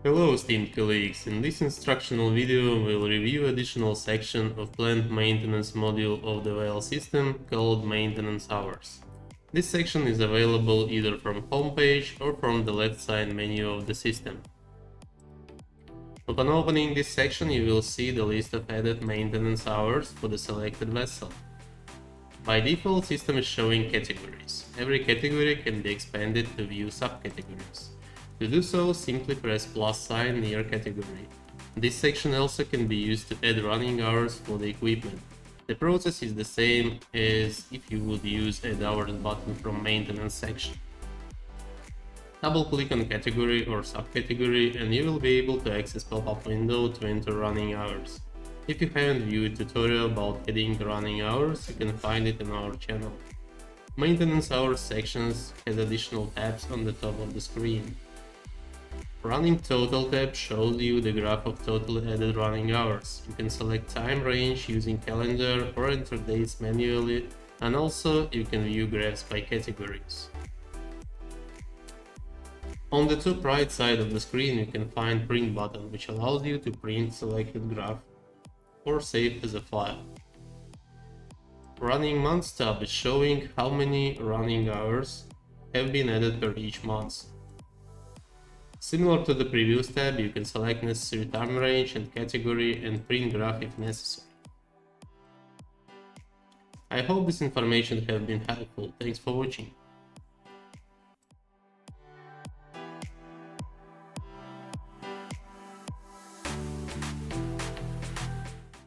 Hello esteemed colleagues, in this instructional video we'll review additional section of plant maintenance module of the WAYL system called maintenance hours. This section is available either from homepage or from the left side menu of the system. Upon opening this section you will see the list of added maintenance hours for the selected vessel. By default, system is showing categories. Every category can be expanded to view subcategories. To do so, simply press plus sign near category. This section also can be used to add running hours for the equipment. The process is the same as if you would use add hours button from maintenance section. Double click on category or subcategory and you will be able to access pop-up window to enter running hours. If you haven't viewed tutorial about adding running hours, you can find it in our channel. Maintenance hours sections has additional tabs on the top of the screen. Running total tab shows you the graph of total added running hours. You can select time range using calendar or enter dates manually, and also you can view graphs by categories. On the top right side of the screen you can find print button, which allows you to print selected graph or save as a file. Running months tab is showing how many running hours have been added per each month. Similar to the previous tab, you can select necessary time range and category and print graph if necessary. I hope this information has been helpful. Thanks for watching.